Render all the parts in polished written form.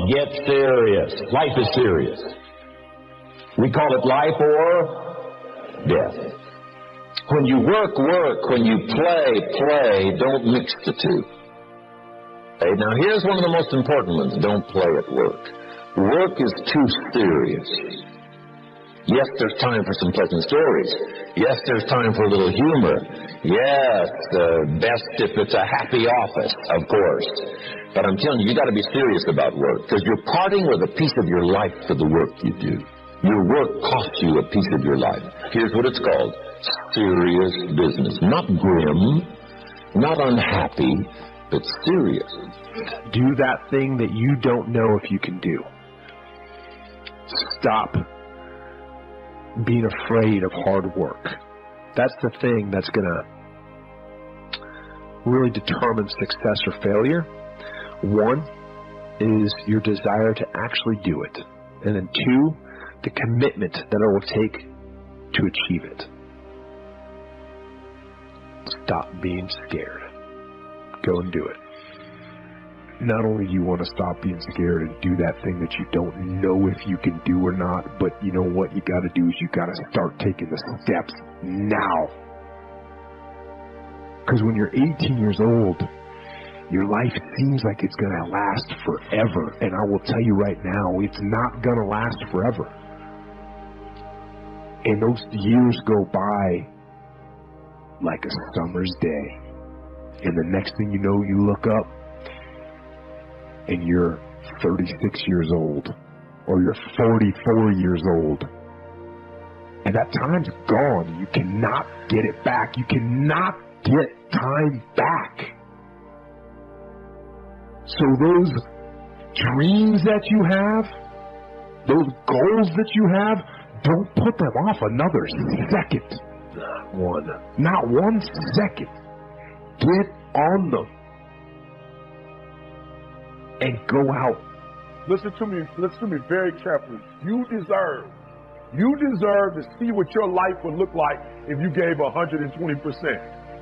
get serious. Life is serious. We call it life or death. When you work, work. When you play, play. Don't mix the two. Okay, now here's one of the most important ones. Don't play at work. Work is too serious. Yes, there's time for some pleasant stories. Yes, there's time for a little humor. Yes, best if it's a happy office, of course. But I'm telling you, you got to be serious about work, because you're parting with a piece of your life for the work you do. Your work costs you a piece of your life. Here's what it's called. Serious business. Not grim, not unhappy, but serious. Do that thing that you don't know if you can do. Stop being afraid of hard work. That's the thing that's going to really determine success or failure. One is your desire to actually do it. And then two, the commitment that it will take to achieve it. Stop being scared. Go and do it. Not only do you want to stop being scared and do that thing that you don't know if you can do or not, but you know what you got to do is you got to start taking the steps now. Because when you're 18 years old, your life seems like it's going to last forever. And I will tell you right now, it's not going to last forever. And those years go by like a summer's day. And the next thing you know, you look up and you're 36 years old, or you're 44 years old. And that time's gone. You cannot get it back. You cannot get time back. So those dreams that you have, those goals that you have, don't put them off another second. Not one second. Get on them. And go out. Listen to me very carefully. You deserve to see what your life would look like if you gave 120%.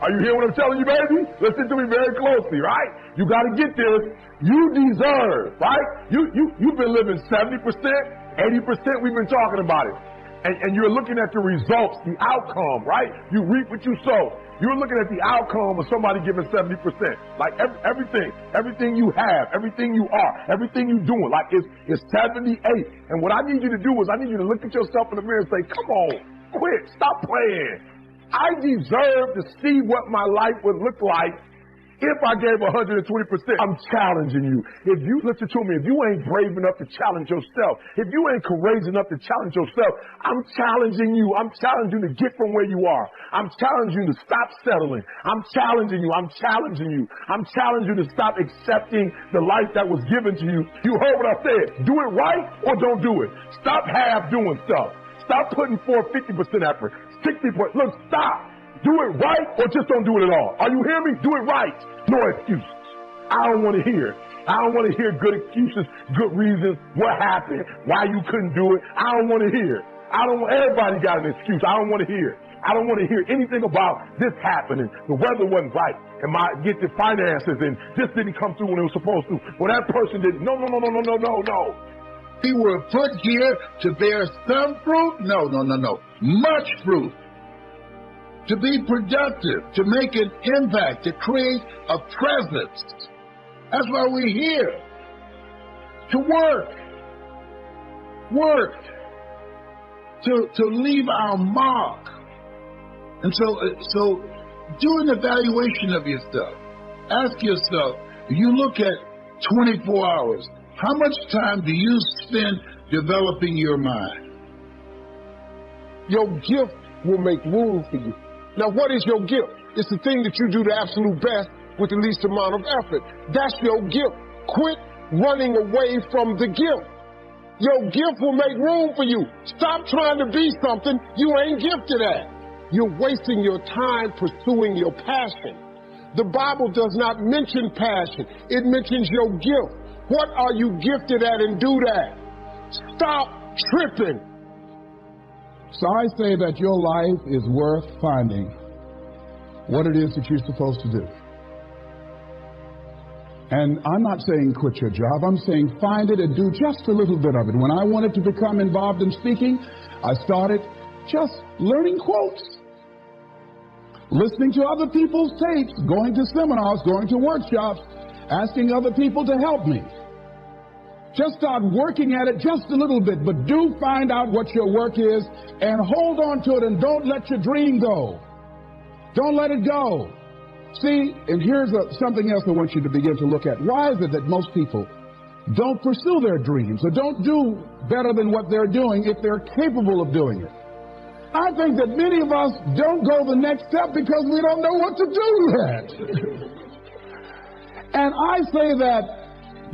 Are you hearing what I'm telling you, baby? Listen to me very closely, right? You got to get this. You deserve, right? You've been living 70%, 80%. We've been talking about it. And you're looking at the results, the outcome, right? You reap what you sow. You're looking at the outcome of somebody giving 70%. Like everything you have, everything you are, everything you're doing, like it's 78. And what I need you to do is I need you to look at yourself in the mirror and say, come on, quit, stop playing. I deserve to see what my life would look like if I gave 120%. I'm challenging you. If you, listen to me, if you ain't brave enough to challenge yourself, if you ain't courageous enough to challenge yourself, I'm challenging you. I'm challenging you to get from where you are. I'm challenging you to stop settling. I'm challenging you. I'm challenging you. I'm challenging you to stop accepting the life that was given to you. You heard what I said. Do it right or don't do it. Stop half doing stuff. Stop putting forth 50% effort, 60%. Look, stop. Do it right or just don't do it at all. Are you hearing me? Do it right. No excuses. I don't want to hear. I don't want to hear good excuses, good reasons, what happened, why you couldn't do it. I don't want to hear. Everybody got an excuse. I don't want to hear. I don't want to hear anything about this happening. The weather wasn't right. And get the finances and this didn't come through when it was supposed to. Well, that person didn't. No. We were put here to bear some fruit. No. Much fruit. To be productive, to make an impact, to create a presence. That's why we're here. To work. To leave our mark. And so do an evaluation of yourself. Ask yourself, if you look at 24 hours, how much time do you spend developing your mind? Your gift will make room for you. Now, what is your gift? It's the thing that you do the absolute best with the least amount of effort. That's your gift. Quit running away from the gift. Your gift will make room for you. Stop trying to be something you ain't gifted at. You're wasting your time pursuing your passion. The Bible does not mention passion. It mentions your gift. What are you gifted at, and do that? Stop tripping. So I say that your life is worth finding what it is that you're supposed to do. And I'm not saying quit your job. I'm saying find it and do just a little bit of it. When I wanted to become involved in speaking, I started just learning quotes, listening to other people's tapes, going to seminars, going to workshops, asking other people to help me. Just start working at it just a little bit, but do find out what your work is and hold on to it, and don't let your dream go. Don't let it go. See, and here's something else I want you to begin to look at. Why is it that most people don't pursue their dreams or don't do better than what they're doing if they're capable of doing it? I think that many of us don't go the next step because we don't know what to do yet. And I say that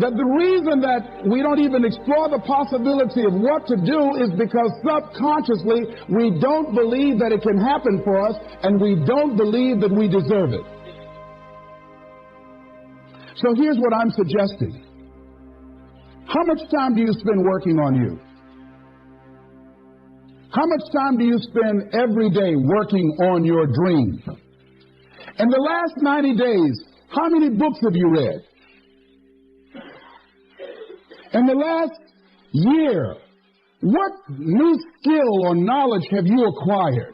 the reason that we don't even explore the possibility of what to do is because subconsciously we don't believe that it can happen for us, and we don't believe that we deserve it. So here's what I'm suggesting. How much time do you spend working on you? How much time do you spend every day working on your dream? In the last 90 days, how many books have you read? In the last year, what new skill or knowledge have you acquired?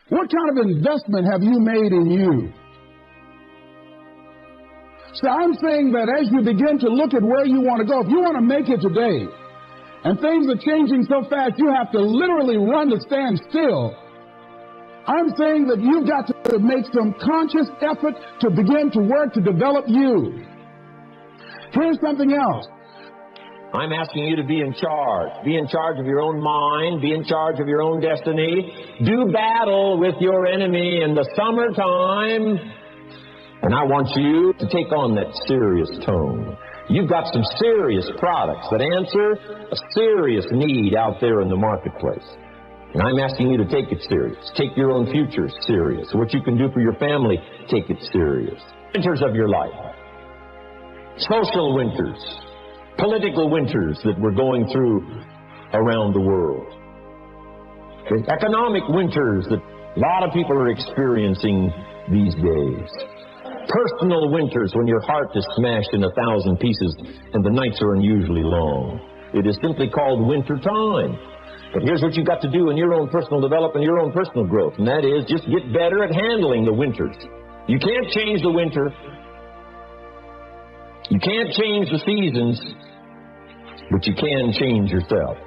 What kind of investment have you made in you? So I'm saying that as you begin to look at where you want to go, if you want to make it today, and things are changing so fast, you have to literally run to stand still. I'm saying that you've got to make some conscious effort to begin to work to develop you. Here's something else. I'm asking you to be in charge. Be in charge of your own mind. Be in charge of your own destiny. Do battle with your enemy in the summertime. And I want you to take on that serious tone. You've got some serious products that answer a serious need out there in the marketplace. And I'm asking you to take it serious. Take your own future serious. What you can do for your family, take it serious. Winters of your life. Social winters. Political winters that we're going through around the world. Okay. Economic winters that a lot of people are experiencing these days. Personal winters when your heart is smashed in 1,000 pieces and the nights are unusually long. It is simply called winter time. But here's what you've got to do in your own personal development, your own personal growth, and that is just get better at handling the winters. You can't change the winter. You can't change the seasons, but you can change yourself.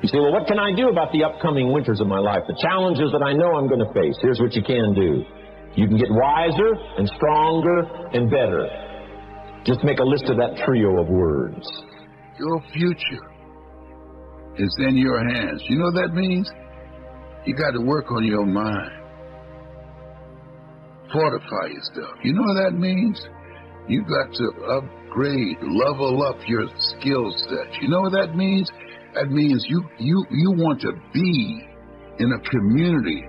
You say, well, what can I do about the upcoming winters of my life? The challenges that I know I'm going to face. Here's what you can do. You can get wiser and stronger and better. Just make a list of that trio of words. Your future is in your hands. You know what that means? You got to work on your mind. Fortify yourself. You know what that means? You got to upgrade, level up your skill set. You know what that means? That means you want to be in a community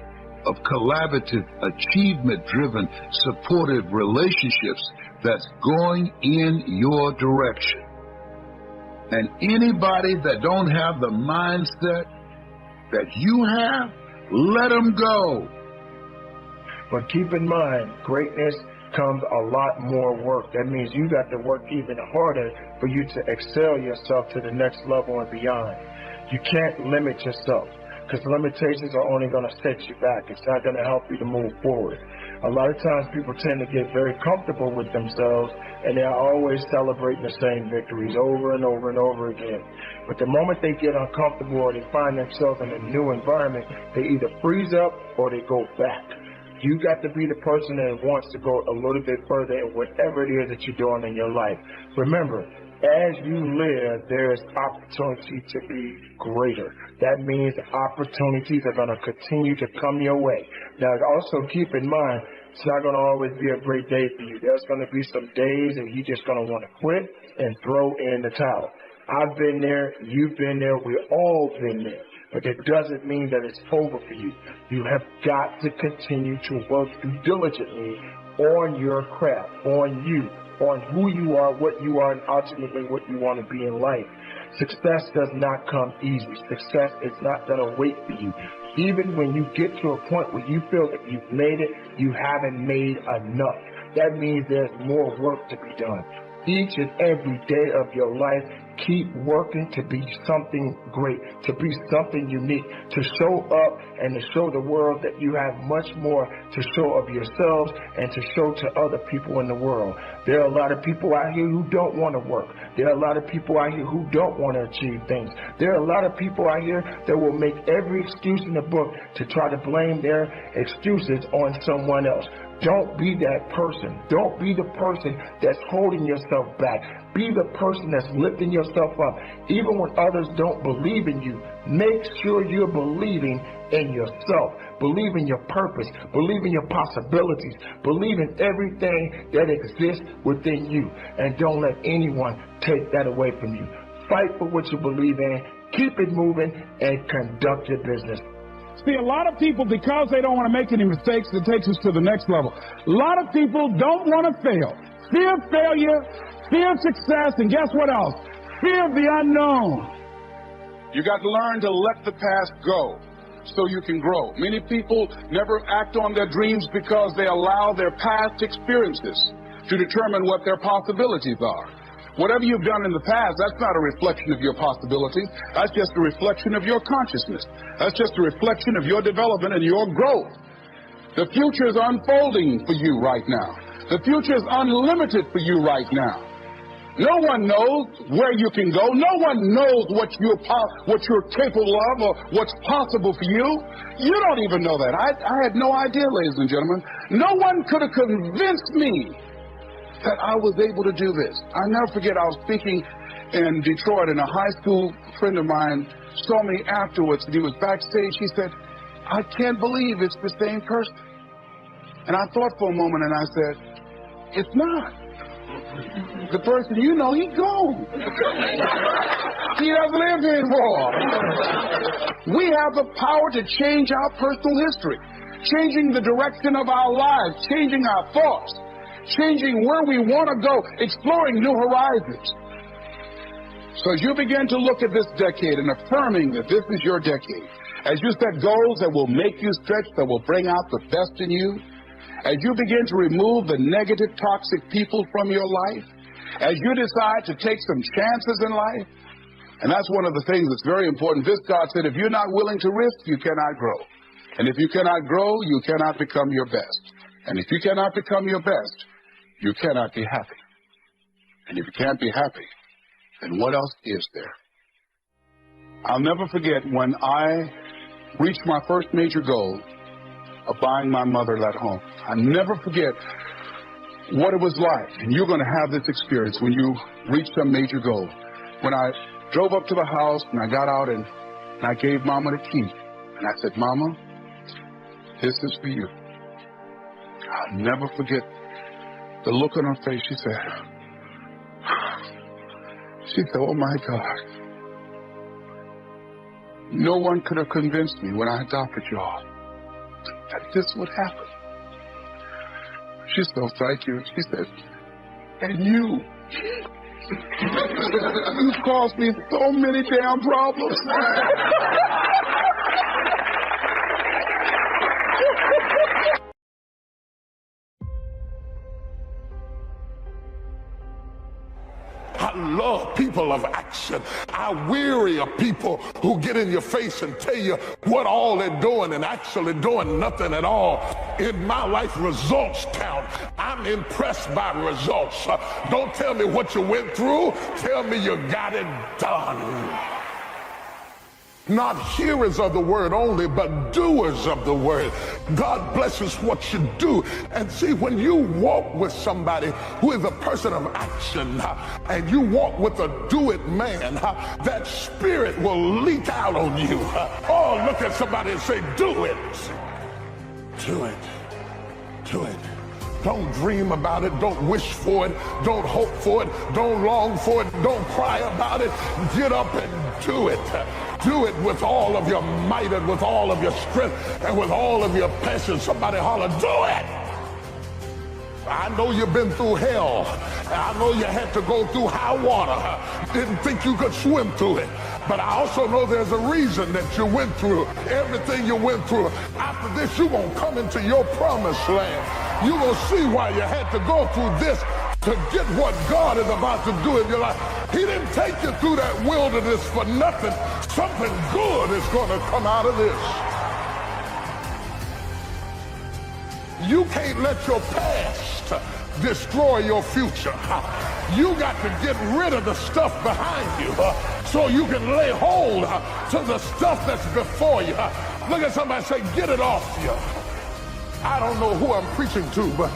of collaborative, achievement-driven, supportive relationships that's going in your direction. And anybody that don't have the mindset that you have, let them go. But keep in mind, greatness comes a lot more work. That means you got to work even harder for you to excel yourself to the next level and beyond. You can't limit yourself, because limitations are only going to set you back. It's not going to help you to move forward. A lot of times people tend to get very comfortable with themselves, and they're always celebrating the same victories over and over and over again. But the moment they get uncomfortable or they find themselves in a new environment, they either freeze up or they go back. You got to be the person that wants to go a little bit further in whatever it is that you're doing in your life. Remember, as you live, there is opportunity to be greater. That means opportunities are going to continue to come your way. Now, also keep in mind, it's not going to always be a great day for you. There's going to be some days that you're just going to want to quit and throw in the towel. I've been there. You've been there. We've all been there. But it doesn't mean that it's over for you. You have got to continue to work diligently on your craft, on you, on who you are, what you are, and ultimately what you want to be in life. Success does not come easy. Success is not going to wait for you. Even when you get to a point where you feel that you've made it, you haven't made enough. that means there's more work to be done. Each and every day of your life, keep working to be something great, to be something unique, to show up and to show the world that you have much more to show of yourselves and to show to other people in the world. There are a lot of people out here who don't want to work. There are a lot of people out here who don't want to achieve things. There are a lot of people out here that will make every excuse in the book to try to blame their excuses on someone else. Don't be that person. Don't be the person that's holding yourself back. Be the person that's lifting yourself up. Even when others don't believe in you, make sure you're believing in yourself. Believe in your purpose. Believe in your possibilities. Believe in everything that exists within you. And don't let anyone take that away from you. Fight for what you believe in. Keep it moving and conduct your business. See, a lot of people, because they don't want to make any mistakes, it takes us to the next level. A lot of people don't want to fail. Fear of failure, fear of success, and guess what else? Fear of the unknown. You got to learn to let the past go so you can grow. Many people never act on their dreams because they allow their past experiences to determine what their possibilities are. Whatever you've done in the past, that's not a reflection of your possibilities. That's just a reflection of your consciousness. That's just a reflection of your development and your growth. The future is unfolding for you right now. The future is unlimited for you right now. No one knows where you can go. No one knows what you're capable of or what's possible for you. You don't even know that. I had no idea, ladies and gentlemen. No one could have convinced me that I was able to do this. I'll never forget, I was speaking in Detroit, and a high school friend of mine saw me afterwards, and he was backstage. He said, "I can't believe it's the same person." And I thought for a moment, and I said, "It's not. The person you know, he's gone. He doesn't live here anymore." We have the power to change our personal history, changing the direction of our lives, changing our thoughts, changing where we want to go, exploring new horizons. So as you begin to look at this decade and affirming that this is your decade, as you set goals that will make you stretch, that will bring out the best in you, as you begin to remove the negative, toxic people from your life, as you decide to take some chances in life, and that's one of the things that's very important. This God said, if you're not willing to risk, you cannot grow. And if you cannot grow, you cannot become your best. And if you cannot become your best, you cannot be happy. And if you can't be happy, then what else is there? I'll never forget when I reached my first major goal of buying my mother that home. I'll never forget what it was like. And you're going to have this experience when you reach some major goal. When I drove up to the house and I got out and I gave Mama the key. And I said, "Mama, this is for you." I'll never forget the look on her face. She said, "Oh my God. No one could have convinced me when I adopted y'all that this would happen." She said, "Oh, thank you." She said, "And you, you've caused me so many damn problems." I love people of action. I weary of people who get in your face and tell you what all they're doing and actually doing nothing at all. In my life, results count. I'm impressed by results. Don't tell me what you went through. Tell me you got it done. Not hearers of the word only, but doers of the word. God blesses what you do. And see, when you walk with somebody who is a person of action, and you walk with a do-it man, that spirit will leak out on you. Oh, look at somebody and say, "Do it. Do it. Do it." Don't dream about it. Don't wish for it. Don't hope for it. Don't long for it. Don't cry about it. Get up and do it. Do it with all of your might and with all of your strength and with all of your passion. Somebody holler, "Do it." I know you've been through hell. I know you had to go through high water. Didn't think you could swim through it. But I also know there's a reason that you went through everything you went through. After this, you're going to come into your promised land. you will see why you had to go through this to get what God is about to do in your life. He didn't take you through that wilderness for nothing. Something good is going to come out of this. You can't let your past destroy your future. You got to get rid of the stuff behind you so you can lay hold to the stuff that's before you. Look at somebody and say, get it off you. I don't know who I'm preaching to, but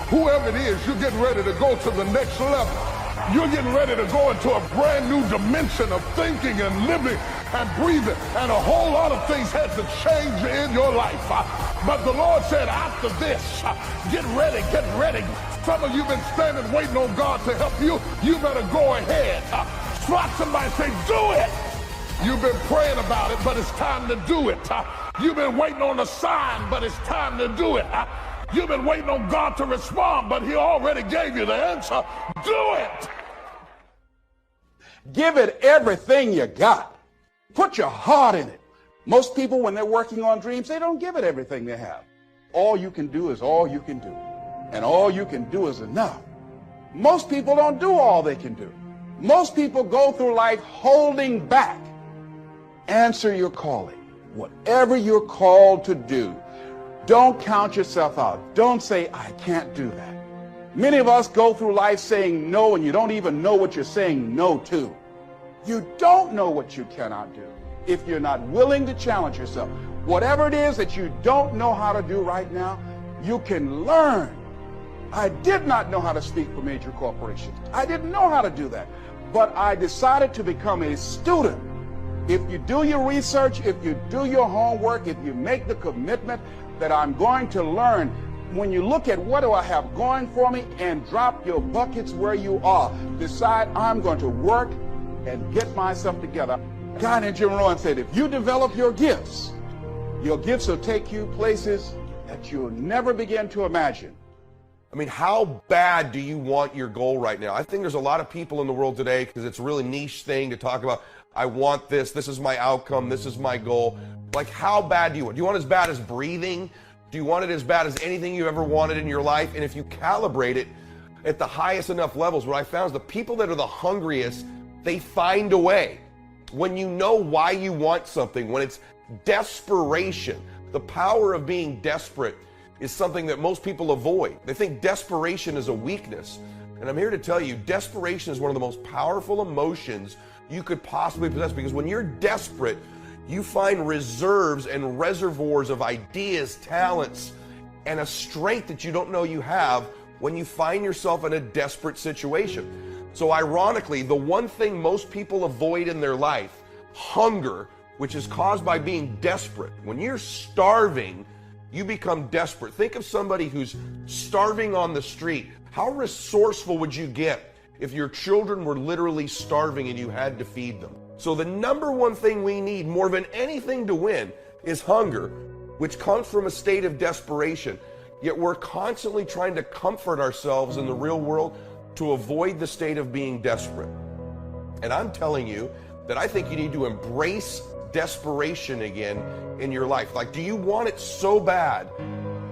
whoever it is, you're getting ready to go to the next level. You're getting ready to go into a brand new dimension of thinking and living and breathing. And a whole lot of things had to change in your life. But the Lord said, after this, get ready, get ready. Some of you have been standing waiting on God to help you. You better go ahead. Spot somebody and say, do it. You've been praying about it, but it's time to do it. You've been waiting on a sign, but it's time to do it. You've been waiting on God to respond, but he already gave you the answer. Do it. Give it everything you got. Put your heart in it. Most people, when they're working on dreams, they don't give it everything they have. All you can do is all you can do. And all you can do is enough. Most people don't do all they can do. Most people go through life holding back. Answer your calling. Whatever you're called to do, don't count yourself out. Don't say, I can't do that. Many of us go through life saying no, and you don't even know what you're saying no to. You don't know what you cannot do if you're not willing to challenge yourself. Whatever it is that you don't know how to do right now, you can learn. I did not know how to speak for major corporations. I didn't know how to do that. But I decided to become a student. If you do your research, if you do your homework, if you make the commitment that I'm going to learn, when you look at what do I have going for me and drop your buckets where you are, decide I'm going to work and get myself together. A guy named Jim Rohn said, if you develop your gifts will take you places that you'll never begin to imagine. I mean, how bad do you want your goal right now? I think there's a lot of people in the world today, because it's a really niche thing to talk about, I want this is my outcome, this is my goal. Like, how bad do you want? Do you want it as bad as breathing? Do you want it as bad as anything you ever wanted in your life? And if you calibrate it at the highest enough levels, what I found is the people that are the hungriest, they find a way. When you know why you want something, when it's desperation, the power of being desperate is something that most people avoid. They think desperation is a weakness. And I'm here to tell you, desperation is one of the most powerful emotions you could possibly possess, because when you're desperate, you find reserves and reservoirs of ideas, talents, and a strength that you don't know you have when you find yourself in a desperate situation. So ironically, the one thing most people avoid in their life, hunger, which is caused by being desperate. When you're starving, you become desperate. Think of somebody who's starving on the street. How resourceful would you get if your children were literally starving and you had to feed them? So the number one thing we need more than anything to win is hunger, which comes from a state of desperation. Yet we're constantly trying to comfort ourselves in the real world to avoid the state of being desperate. And I'm telling you that I think you need to embrace desperation again in your life. Like, do you want it so bad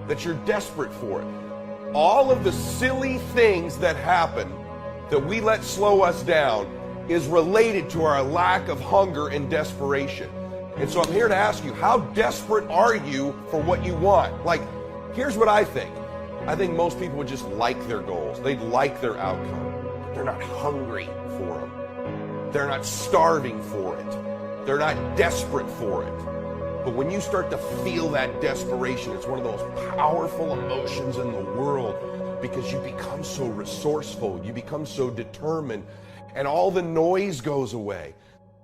that you're desperate for it? All of the silly things that happen that we let slow us down is related to our lack of hunger and desperation. And so I'm here to ask you, how desperate are you for what you want? Like, here's what I think. I think most people would just like their goals. They'd like their outcome. But they're not hungry for them. They're not starving for it. They're not desperate for it. But when you start to feel that desperation, it's one of those powerful emotions in the world, because you become so resourceful, you become so determined, and all the noise goes away.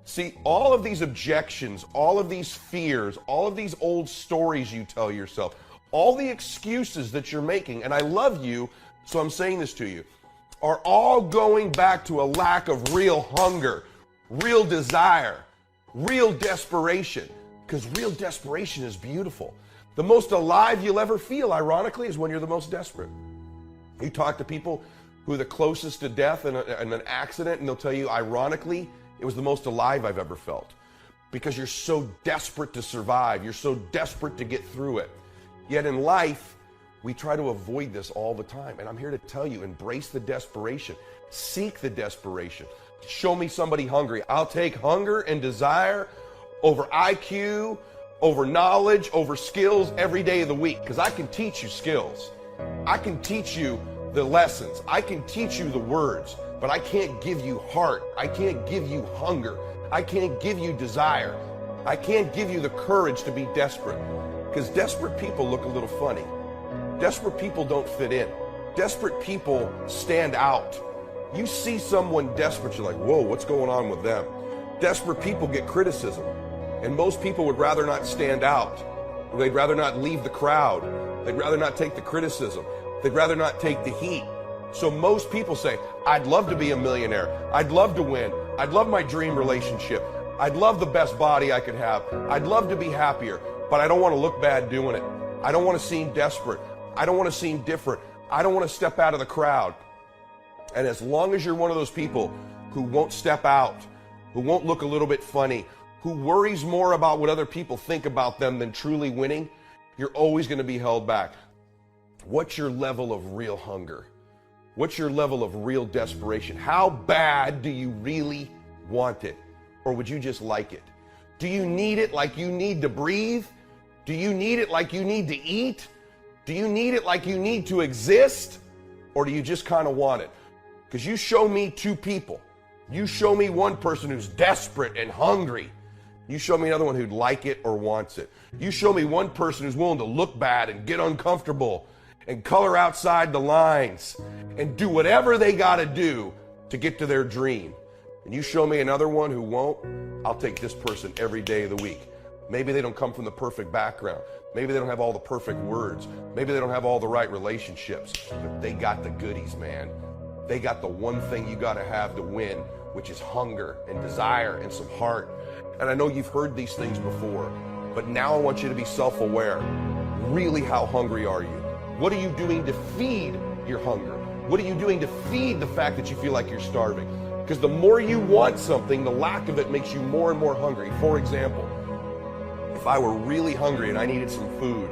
See, all of these objections, all of these fears, all of these old stories you tell yourself, all the excuses that you're making, and I love you, so I'm saying this to you, are all going back to a lack of real hunger, real desire, real desperation. Because real desperation is beautiful. The most alive you'll ever feel, ironically, is when you're the most desperate. You talk to people who are the closest to death in an accident, and they'll tell you, ironically, it was the most alive I've ever felt. Because you're so desperate to survive. You're so desperate to get through it. Yet in life, We try to avoid this all the time. And I'm here to tell you, embrace the desperation. Seek the desperation. Show me somebody hungry. I'll take hunger and desire over IQ, over knowledge, over skills every day of the week. Because I can teach you skills. I can teach you the lessons. I can teach you the words. But I can't give you heart. I can't give you hunger. I can't give you desire. I can't give you the courage to be desperate. Because desperate people look a little funny. Desperate people don't fit in. Desperate people stand out. You see someone desperate, you're like, whoa, what's going on with them? Desperate people get criticism. And most people would rather not stand out. They'd rather not leave the crowd. They'd rather not take the criticism. They'd rather not take the heat. So most people say, I'd love to be a millionaire. I'd love to win. I'd love my dream relationship. I'd love the best body I could have. I'd love to be happier, but I don't want to look bad doing it. I don't want to seem desperate. I don't want to seem different. I don't want to step out of the crowd. And as long as you're one of those people who won't step out, who won't look a little bit funny, who worries more about what other people think about them than truly winning, you're always going to be held back. What's your level of real hunger? What's your level of real desperation? How bad do you really want it? Or would you just like it? Do you need it like you need to breathe? Do you need it like you need to eat? Do you need it like you need to exist? Or do you just kind of want it? Because you show me two people. You show me one person who's desperate and hungry. You show me another one who'd like it or wants it. You show me one person who's willing to look bad and get uncomfortable and color outside the lines and do whatever they got to do to get to their dream. And you show me another one who won't, I'll take this person every day of the week. Maybe they don't come from the perfect background. Maybe they don't have all the perfect words. Maybe they don't have all the right relationships, but they got the goodies, man. They got the one thing you got to have to win, which is hunger and desire and some heart. And I know you've heard these things before, but now I want you to be self-aware. Really, how hungry are you? What are you doing to feed your hunger? What are you doing to feed the fact that you feel like you're starving? Because the more you want something, the lack of it makes you more and more hungry. For example, if I were really hungry and I needed some food,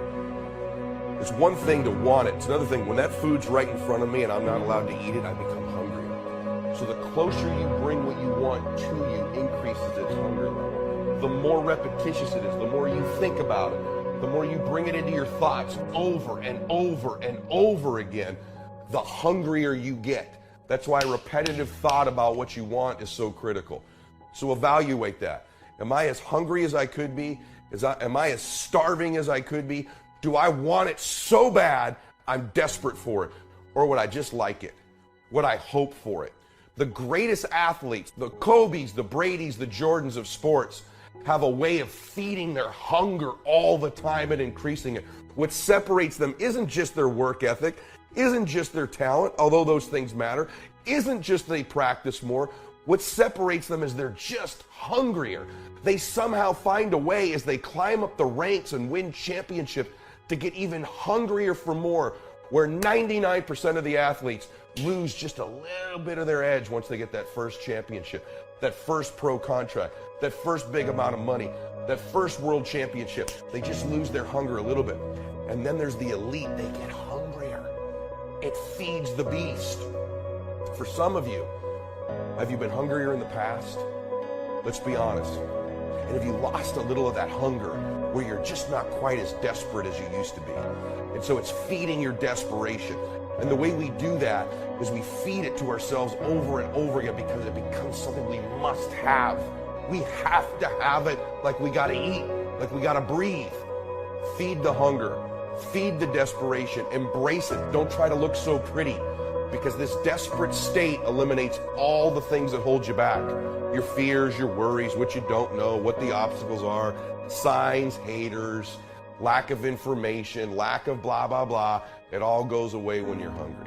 it's one thing to want it. It's another thing, when that food's right in front of me and I'm not allowed to eat it, I become hungrier. So the closer you bring what you want to you increases its hunger level. The more repetitious it is, the more you think about it, the more you bring it into your thoughts over and over and over again, the hungrier you get. That's why repetitive thought about what you want is so critical. So evaluate that. Am I as hungry as I could be? Am I as starving as I could be? Do I want it so bad I'm desperate for it? Or would I just like it? Would I hope for it? The greatest athletes, the Kobes, the Bradys, the Jordans of sports, have a way of feeding their hunger all the time and increasing it. What separates them isn't just their work ethic, isn't just their talent, although those things matter, isn't just they practice more. What separates them is they're just hungrier. They somehow find a way as they climb up the ranks and win championships to get even hungrier for more, where 99% of the athletes lose just a little bit of their edge once they get that first championship, that first pro contract, that first big amount of money, that first world championship. They just lose their hunger a little bit. And then there's the elite. They get hungrier. It feeds the beast. For some of you, have you been hungrier in the past? Let's be honest. And have you lost a little of that hunger where you're just not quite as desperate as you used to be? And so it's feeding your desperation. And the way we do that is we feed it to ourselves over and over again because it becomes something we must have. We have to have it like we gotta eat, like we gotta breathe. Feed the hunger, feed the desperation, embrace it. Don't try to look so pretty, because this desperate state eliminates all the things that hold you back. Your fears, your worries, what you don't know, what the obstacles are, signs, haters, lack of information, lack of blah, blah, blah. It all goes away when you're hungry.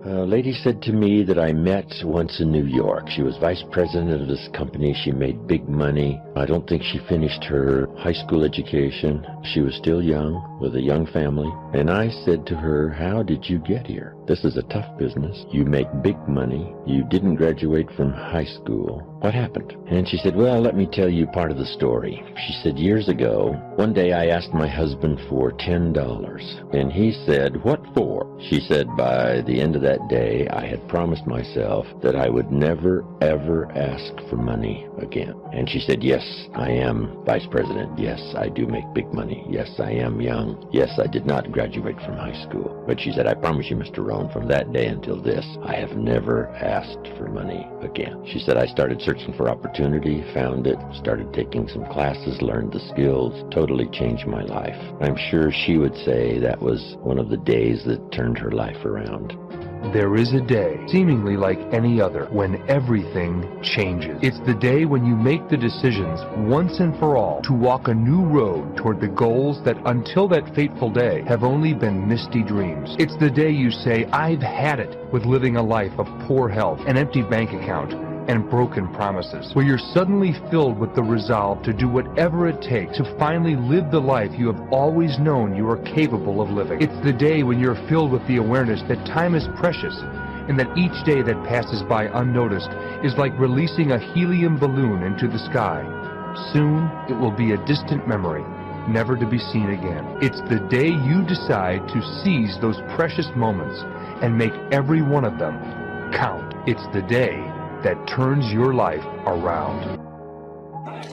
A lady said to me that I met once in New York. She was vice president of this company. She made big money. I don't think she finished her high school education. She was still young, with a young family. And I said to her, how did you get here? This is a tough business. You make big money. You didn't graduate from high school. What happened? And she said, well, let me tell you part of the story. She said, years ago, one day I asked my husband for $10. And he said, what for? She said, by the end of that day, I had promised myself that I would never, ever ask for money again. And she said, yes, I am vice president. Yes, I do make big money. Yes, I am young. Yes, I did not graduate from high school. But she said, I promise you, Mr. Rohn, from that day until this, I have never asked for money again. She said, I started searching for opportunity, found it, started taking some classes, learned the skills, totally changed my life. I'm sure she would say that was one of the days that turned her life around. There is a day, seemingly like any other, when everything changes. It's the day when you make the decisions, once and for all, to walk a new road toward the goals that until that fateful day have only been misty dreams. It's the day you say, I've had it with living a life of poor health, an empty bank account, and broken promises, where you're suddenly filled with the resolve to do whatever it takes to finally live the life you have always known you are capable of living. It's the day when you're filled with the awareness that time is precious and that each day that passes by unnoticed is like releasing a helium balloon into the sky. Soon it will be a distant memory, never to be seen again. It's the day you decide to seize those precious moments and make every one of them count. It's the day that turns your life around.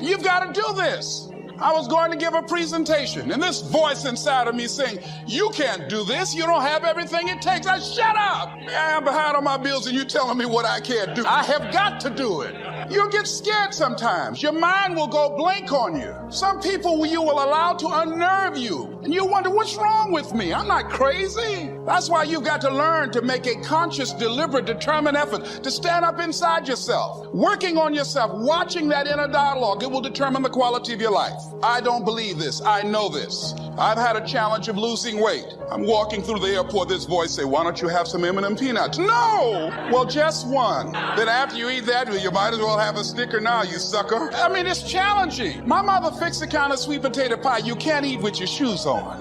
You've got to do this. I was going to give a presentation, and this voice inside of me saying, you can't do this. You don't have everything it takes. I shut up. I am behind on my bills, and you're telling me what I can't do. I have got to do it. You'll get scared sometimes. Your mind will go blank on you. Some people you will allow to unnerve you, and you wonder, what's wrong with me? I'm not crazy. That's why you've got to learn to make a conscious, deliberate, determined effort to stand up inside yourself, working on yourself, watching that inner dialogue. It will determine the quality of your life. I don't believe this. I know this. I've had a challenge of losing weight. I'm walking through the airport, this voice say, why don't you have some M&M peanuts? No! Well, just one. Then after you eat that, you might as well have a Snicker now, you sucker. I mean, it's challenging. My mother fixed the kind of sweet potato pie you can't eat with your shoes on.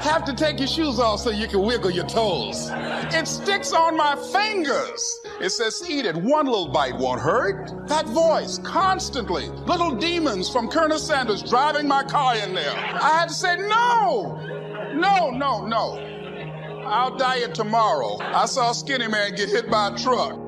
Have to take your shoes off so you can wiggle your toes. It sticks on my fingers. It says, eat it. One little bite won't hurt. That voice, constantly. Little demons from Colonel Sanders driving my car in there. I had to say, no. No, no, no. I'll diet tomorrow. I saw a skinny man get hit by a truck.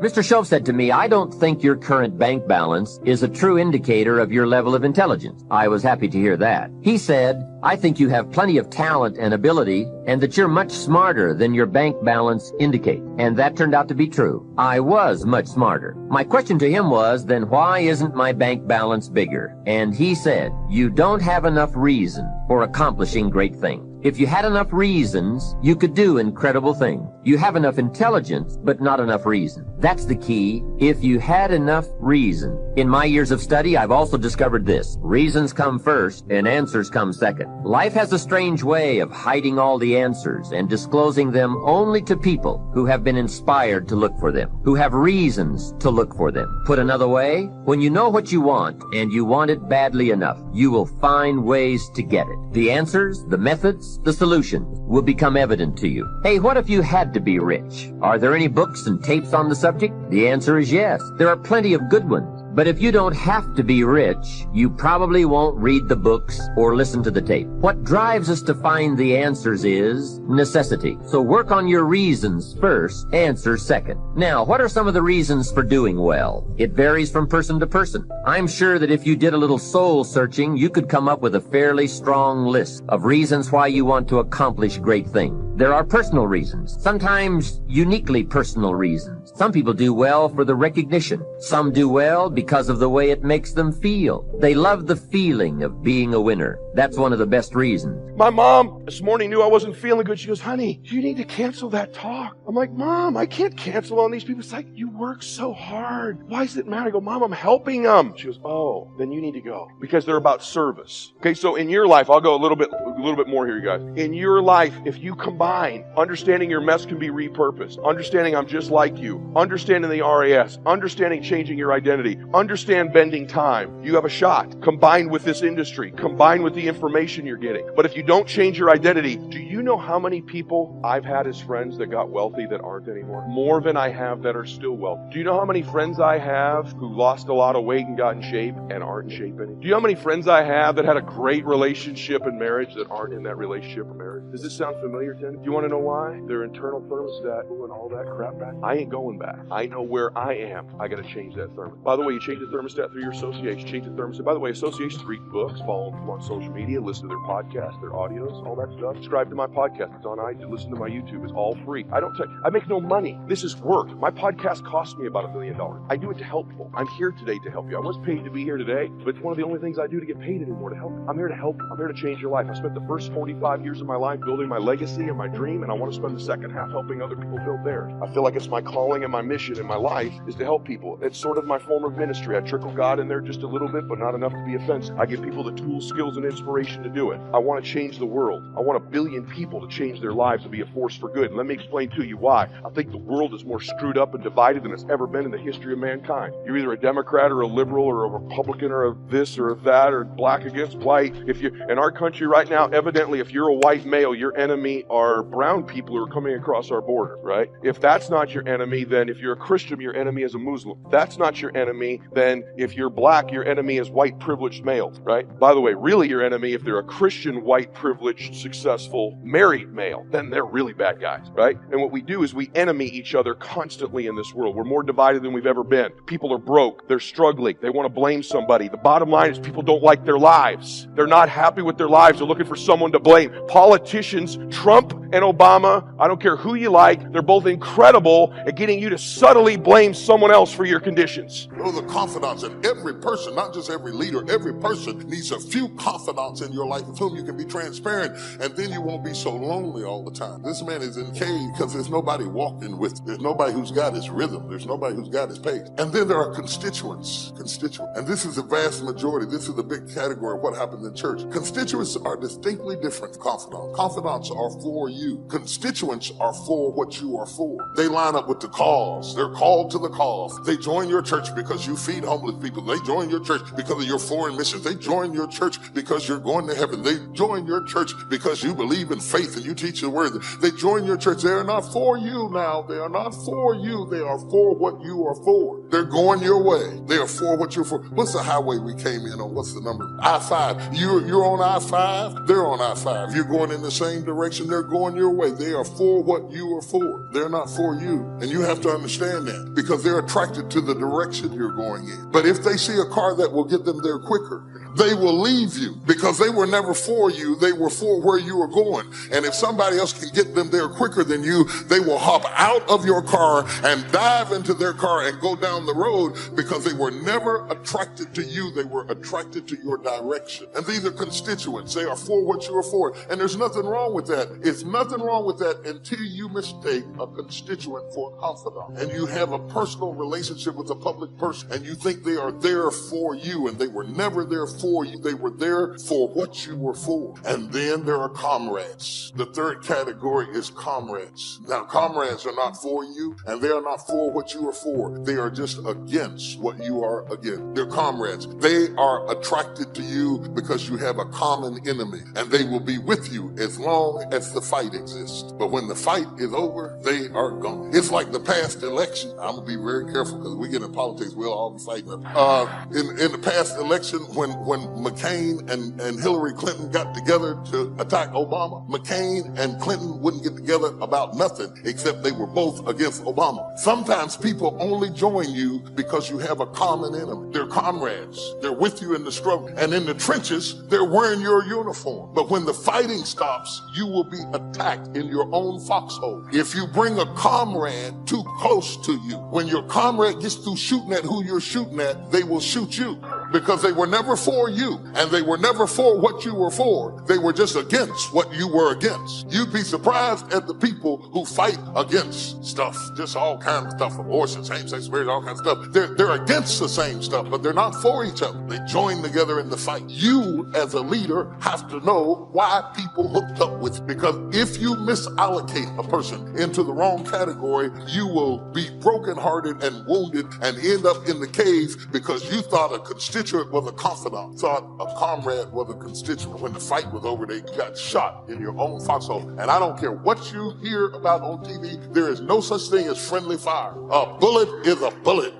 Mr. Shove said to me, "I don't think your current bank balance is a true indicator of your level of intelligence." I was happy to hear that. He said, "I think you have plenty of talent and ability, and that you're much smarter than your bank balance indicates." And that turned out to be true. I was much smarter. My question to him was, then why isn't my bank balance bigger? And he said, "You don't have enough reason for accomplishing great things. If you had enough reasons, you could do incredible things. You have enough intelligence, but not enough reason. That's the key. If you had enough reason." In my years of study, I've also discovered this. Reasons come first, and answers come second. Life has a strange way of hiding all the answers and disclosing them only to people who have been inspired to look for them, who have reasons to look for them. Put another way, when you know what you want, and you want it badly enough, you will find ways to get it. The answers, the methods, the solutions will become evident to you. Hey, what if you had to be rich? Are there any books and tapes on the subject? The answer is yes. There are plenty of good ones. But if you don't have to be rich, you probably won't read the books or listen to the tape. What drives us to find the answers is necessity. So work on your reasons first, answers second. Now, what are some of the reasons for doing well? It varies from person to person. I'm sure that if you did a little soul searching, you could come up with a fairly strong list of reasons why you want to accomplish great things. There are personal reasons, sometimes uniquely personal reasons. Some people do well for the recognition. Some do well because of the way it makes them feel. They love the feeling of being a winner. That's one of the best reasons. My mom this morning knew I wasn't feeling good. She goes, "Honey, you need to cancel that talk." I'm like, "Mom, I can't cancel on these people." It's like, "You work so hard. Why does it matter?" I go, "Mom, I'm helping them." She goes, "Oh, then you need to go." Because they're about service. Okay, so in your life, I'll go a little bit more here, you guys. In your life, if you combine understanding your mess can be repurposed, understanding I'm just like you, understanding the RAS, understanding changing your identity, understand bending time, you have a shot. Combined with this industry, combined with the information you're getting. But if you don't change your identity, do you know how many people I've had as friends that got wealthy that aren't anymore? More than I have that are still wealthy. Do you know how many friends I have who lost a lot of weight and got in shape and aren't in shape anymore? Do you know how many friends I have that had a great relationship and marriage that aren't in that relationship or marriage? Does this sound familiar to you? Do you want to know why? Their internal thermostat and all that crap back. I ain't going back. I know where I am. I got to change that thermostat. By the way, you change the thermostat through your association. Change the thermostat. By the way, associations read books, follow them on social media, listen to their podcasts, their audios, all that stuff. Subscribe to my podcast. It's on iTunes. Listen to my YouTube. It's all free. I make no money. This is work. My podcast costs me about $1 million. I do it to help people. I'm here today to help you. I was paid to be here today, but it's one of the only things I do to get paid anymore, to help. I'm here to help. I'm here to change your life. I spent the first 45 years of my life building my legacy and my dream, and I want to spend the second half helping other people build theirs. I feel like it's my calling and my mission in my life is to help people. It's sort of my form of ministry. I trickle God in there just a little bit, but not enough to be offensive. I give people the tools, skills, and inspiration to do it. I want to change the world. I want 1 billion people to change their lives and be a force for good. And let me explain to you why. I think the world is more screwed up and divided than it's ever been in the history of mankind. You're either a Democrat or a liberal or a Republican or a this or a that or black against white. If you in our country right now, evidently, if you're a white male, your enemy are brown people who are coming across our border, right? If that's not your enemy, then if you're a Christian, your enemy is a Muslim. That's not your enemy, then if you're black, your enemy is white privileged males, right? By the way, really your enemy, if they're a Christian, white privileged, successful, married male, then they're really bad guys, right? And what we do is we enemy each other constantly in this world. We're more divided than we've ever been. People are broke. They're struggling. They want to blame somebody. The bottom line is people don't like their lives. They're not happy with their lives. They're looking for someone to blame. Politicians, Trump and Obama, I don't care who you like, they're both incredible at getting you to subtly blame someone else for your conditions. Know the confidants in every person, not just every leader. Every person needs a few confidants in your life with whom you can be transparent, and then you won't be so lonely all the time. This man is in cave because there's nobody walking with him. There's nobody who's got his rhythm. There's nobody who's got his pace. And then there are constituents. And this is the vast majority. This is the big category of what happens in church. Constituents are distinctly different from confidants. Confidants are for you. Constituents are for what you are for. They line up with the cause. They're called to the cause. They join your church because you feed homeless people. They join your church because of your foreign missions. They join your church because you're going to heaven. They join your church because you believe in faith and you teach the word. They join your church. They are not for you now. They are not for you. They are for what you are for. They're going your way. They are for what you're for. What's the highway we came in on? What's the number? I-5. You're on I-5. They're on I-5. You're going in the same direction. They're going your way. They are for what you are for. They're not for you. And you have to understand that because they're attracted to the direction you're going in. But if they see a car that will get them there quicker, they will leave you because they were never for you. They were for where you were going. And if somebody else can get them there quicker than you, they will hop out of your car and dive into their car and go down the road because they were never attracted to you. They were attracted to your direction. And these are constituents. They are for what you are for. And there's nothing wrong with that. It's nothing wrong with that until you mistake a constituent for a confidant. And you have a personal relationship with a public person and you think they are there for you, and they were never there for you. They were there for what you were for. And then there are comrades. The third category is comrades. Now, comrades are not for you, and they are not for what you are for. They are just against what you are against. They're comrades. They are attracted to you because you have a common enemy, and they will be with you as long as the fight exists. But when the fight is over, they are gone. It's like the past election. I'm going to be very careful because we get in politics, we'll all be fighting. In the past election, when McCain and Hillary Clinton got together to attack Obama, McCain and Clinton wouldn't get together about nothing except they were both against Obama. Sometimes people only join you because you have a common enemy. They're comrades. They're with you in the struggle. And in the trenches, they're wearing your uniform. But when the fighting stops, you will be attacked in your own foxhole. If you bring a comrade too close to you, when your comrade gets through shooting at who you're shooting at, they will shoot you. Because they were never for you, and they were never for what you were for. They were just against what you were against. You'd be surprised at the people who fight against stuff, just all kinds of stuff, abortion, same-sex marriage, all kinds of stuff. They're against the same stuff, but they're not for each other. They join together in the fight. You, as a leader, have to know why people hooked up with you. Because if you misallocate a person into the wrong category, you will be brokenhearted and wounded and end up in the cave because you thought a constituent was a confidant, thought a comrade was a constituent. When the fight was over, they got shot in your own foxhole. And I don't care what you hear about on TV, there is no such thing as friendly fire. A bullet is a bullet.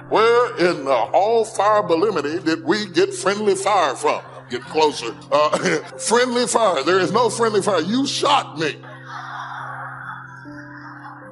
Where in the all fireability did we get friendly fire from? Get closer. Friendly fire. There is no friendly fire. You shot me.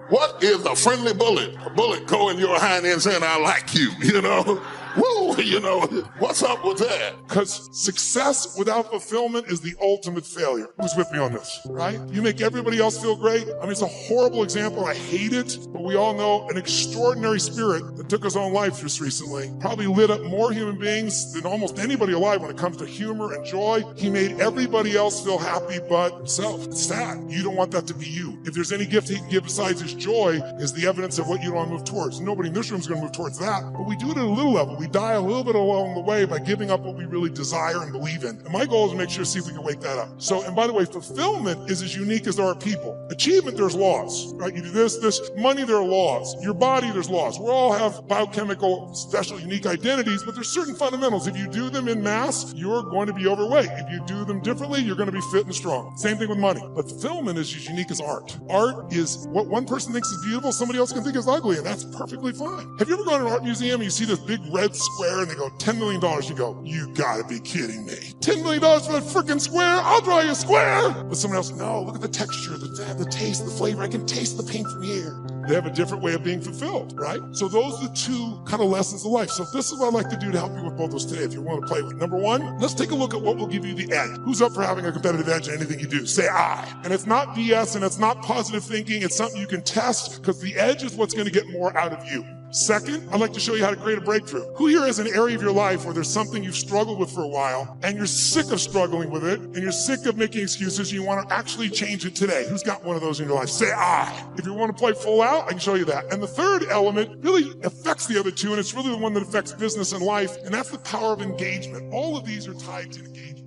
What is a friendly bullet? A bullet go in your hind end saying, I like you, you know? Woo, you know, what's up with that? Because success without fulfillment is the ultimate failure. Who's with me on this, right? You make everybody else feel great. I mean, it's a horrible example. I hate it, but we all know an extraordinary spirit that took his own life just recently. Probably lit up more human beings than almost anybody alive when it comes to humor and joy. He made everybody else feel happy but himself. It's sad. You don't want that to be you. If there's any gift he can give besides his joy is the evidence of what you don't want to move towards. Nobody in this room is going to move towards that, but we do it at a little level. We die a little bit along the way by giving up what we really desire and believe in. And my goal is to make sure to see if we can wake that up. So, and by the way, fulfillment is as unique as there are people. Achievement, there's laws, right? You do this. Money, there are laws. Your body, there's laws. We all have biochemical, special, unique identities, but there's certain fundamentals. If you do them in mass, you're going to be overweight. If you do them differently, you're going to be fit and strong. Same thing with money. But fulfillment is as unique as art. Art is what one person thinks is beautiful, somebody else can think is ugly, and that's perfectly fine. Have you ever gone to an art museum and you see this big red square and they go, $10 million. You go, you gotta be kidding me. $10 million for that freaking square? I'll draw you a square. But someone else, no, look at the texture, the taste, the flavor. I can taste the paint from here. They have a different way of being fulfilled, right? So those are the two kind of lessons of life. So this is what I'd like to do to help you with both those today if you want to play with. Number one, let's take a look at what will give you the edge. Who's up for having a competitive edge in anything you do? Say I. And it's not BS and it's not positive thinking. It's something you can test because the edge is what's going to get more out of you. Second, I'd like to show you how to create a breakthrough. Who here has an area of your life where there's something you've struggled with for a while and you're sick of struggling with it and you're sick of making excuses and you want to actually change it today? Who's got one of those in your life? Say I. If you want to play full out, I can show you that. And the third element really affects the other two, and it's really the one that affects business and life, and that's the power of engagement. All of these are tied to engagement.